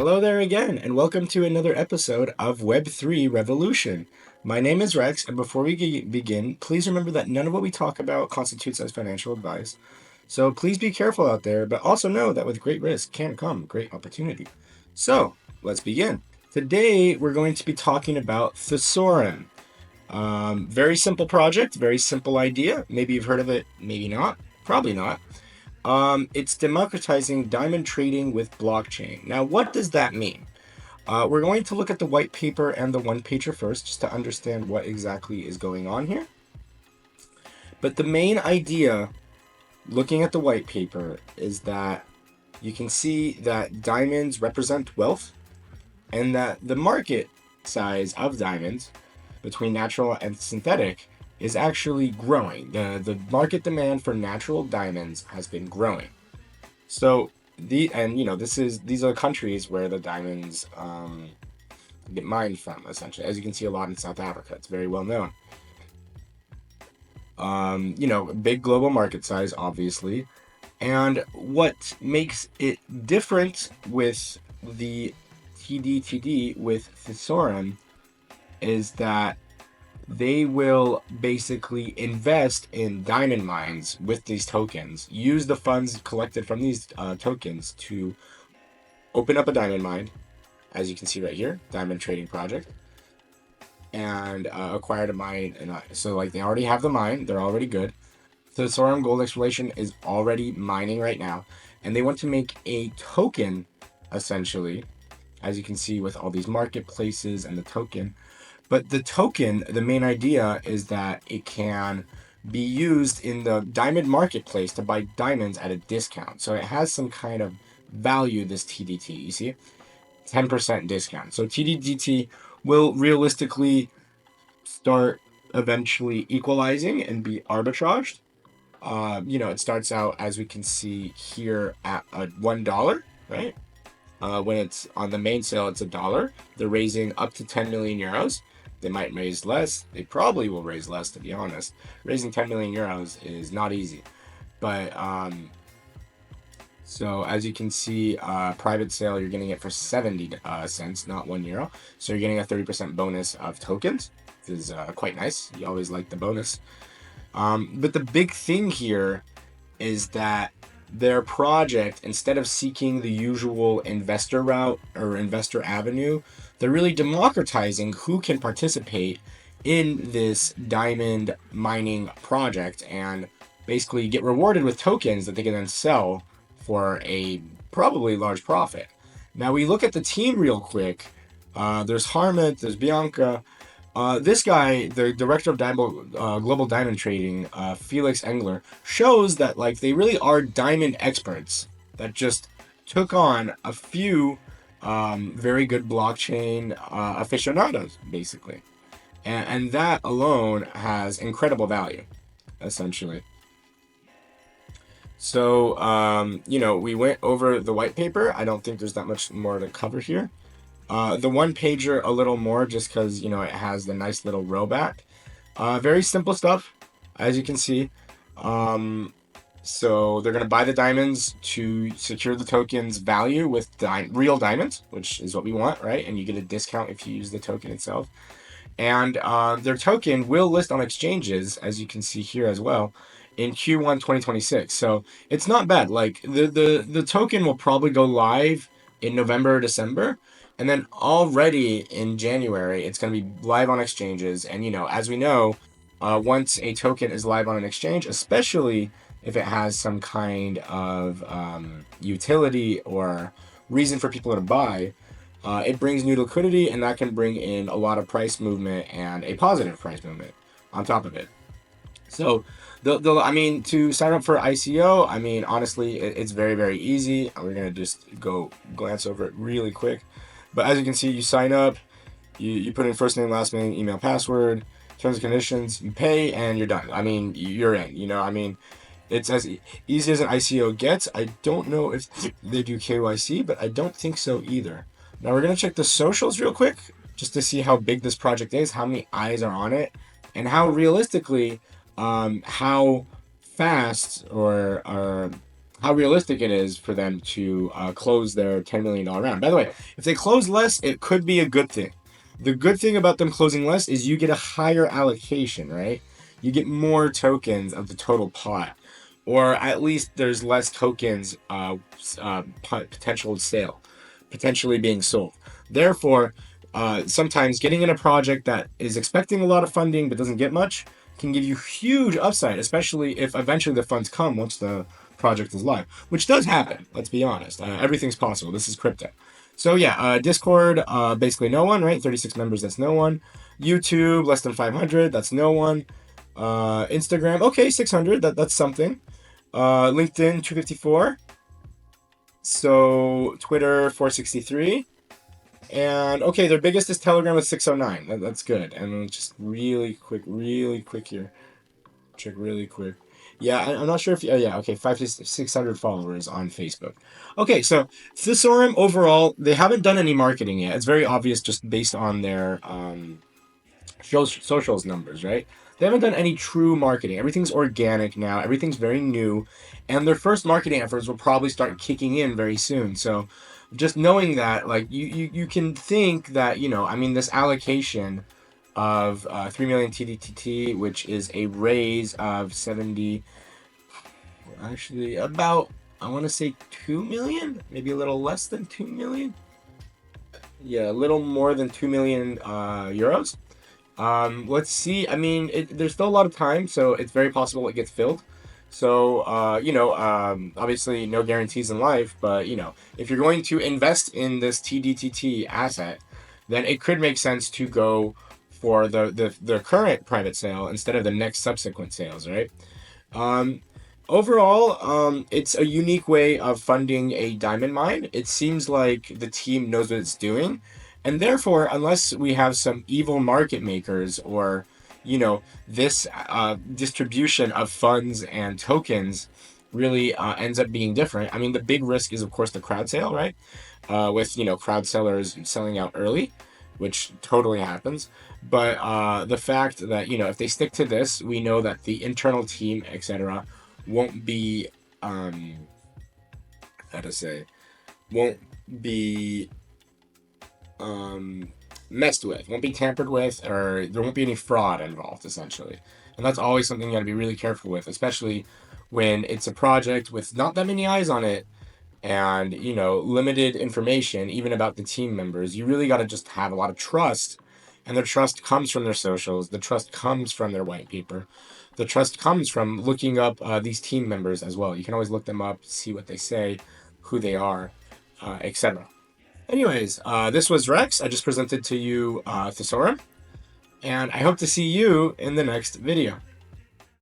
Hello there again, and welcome to another episode of Web3 Revolution. My name is Rex, and before we begin, please remember that none of what we talk about constitutes as financial advice. So please be careful out there, but also know that with great risk can come great opportunity. So let's begin. Today, we're going to be talking about Thesaurum. Very simple project, very simple idea. Maybe you've heard of it, maybe not, probably not. It's democratizing diamond trading with blockchain. Now, what does that mean? We're going to look at the white paper and the one-pager first, just to understand what exactly is going on here. But the main idea, looking at the white paper, is that you can see that diamonds represent wealth, and that the market size of diamonds between natural and synthetic is actually growing. The market demand for natural diamonds has been growing. So these are countries where the diamonds get mined from, essentially. As you can see a lot in South Africa, it's very well known. Big global market size, obviously. And what makes it different with the TDTD with Thesaurum is that they will basically invest in diamond mines with these tokens, use the funds collected from these tokens to open up a diamond mine, as you can see right here, diamond trading project, and acquired a mine. And so like they already have the mine, they're already good. Thesaurum Gold Exploration is already mining right now, and they want to make a token, essentially, as you can see with all these marketplaces and the token. But the token, the main idea is that it can be used in the diamond marketplace to buy diamonds at a discount. So it has some kind of value, this TDT, you see? 10% discount. So TDT will realistically start eventually equalizing and be arbitraged. It starts out, as we can see here, at $1, right? When it's on the main sale, it's $1. They're raising up to 10 million euros. They might raise less. They probably will raise less, to be honest. Raising 10 million euros is not easy. But, so as you can see, private sale, you're getting it for 70 cents, not €1. So you're getting a 30% bonus of tokens. This is quite nice. You always like the bonus. But the big thing here is that their project, instead of seeking the usual investor route or investor avenue, they're really democratizing who can participate in this diamond mining project and basically get rewarded with tokens that they can then sell for a probably large profit. Now we look at the team real quick. There's Harmit, there's Bianca. This guy, the director of global diamond trading, Felix Engler, shows that like they really are diamond experts that just took on a few very good blockchain aficionados, basically, and that alone has incredible value, essentially. So we went over the white paper. I don't think there's that much more to cover here. The one pager a little more just because it has the nice little row back. Very simple stuff, as you can see. So they're going to buy the diamonds to secure the token's value with real diamonds, which is what we want, right? And you get a discount if you use the token itself. And their token will list on exchanges, as you can see here as well, in Q1 2026. So it's not bad. Like the token will probably go live in November or December. And then already in January, it's going to be live on exchanges. And, as we know, once a token is live on an exchange, especially if it has some kind of utility or reason for people to buy, it brings new liquidity, and that can bring in a lot of price movement and a positive price movement on top of it. So, to sign up for ICO, honestly, it's very, very easy. We're going to just go glance over it really quick. But as you can see, you sign up, you put in first name, last name, email, password, terms and conditions, you pay, and you're done. You're in, it's as easy as an ICO gets. I don't know if they do KYC, but I don't think so either. Now we're going to check the socials real quick, just to see how big this project is, how many eyes are on it, and how realistically, how fast or how realistic it is for them to close their $10 million round. By the way, if they close less, it could be a good thing. The good thing about them closing less is you get a higher allocation, right? You get more tokens of the total pot, or at least there's less tokens potentially being sold. Therefore, sometimes getting in a project that is expecting a lot of funding but doesn't get much can give you huge upside, especially if eventually the funds come once the project is live, which does happen. Let's be honest. Everything's possible. This is crypto. So yeah, Discord, basically no one, right? 36 members, that's no one. YouTube, less than 500, that's no one. Instagram, okay, 600, that's something. LinkedIn, 254. So Twitter, 463. And okay, their biggest is Telegram with 609. That's good. And just really quick here. Check really quick. Yeah, I'm not sure if yeah, okay, 600 followers on Facebook. Okay, so Thesaurum overall, they haven't done any marketing yet. It's very obvious just based on their socials numbers, right? They haven't done any true marketing. Everything's organic now. Everything's very new, and their first marketing efforts will probably start kicking in very soon. So, just knowing that, like you can think that I mean this allocation of 3 million TDTT, which is a raise of 70, actually about I want to say 2 million, maybe a little less than 2 million. Yeah, a little more than 2 million euros. Let's see. I mean, there's still a lot of time, so it's very possible it gets filled. So, obviously no guarantees in life, but if you're going to invest in this TDTT asset, then it could make sense to go for the current private sale instead of the next subsequent sales, right? Overall, it's a unique way of funding a diamond mine. It seems like the team knows what it's doing. And therefore, unless we have some evil market makers or, this distribution of funds and tokens really ends up being different. I mean, the big risk is, of course, the crowd sale, right? With, crowd sellers selling out early, which totally happens. But the fact that, if they stick to this, we know that the internal team, etc., won't be, how to say, won't be messed with, won't be tampered with, or there won't be any fraud involved, essentially. And that's always something you got to be really careful with, especially when it's a project with not that many eyes on it and, limited information, even about the team members. You really got to just have a lot of trust. And the trust comes from their socials. The trust comes from their white paper. The trust comes from looking up these team members as well. You can always look them up, see what they say, who they are, etc. Anyways, this was Rex. I just presented to you Thesaurum, and I hope to see you in the next video.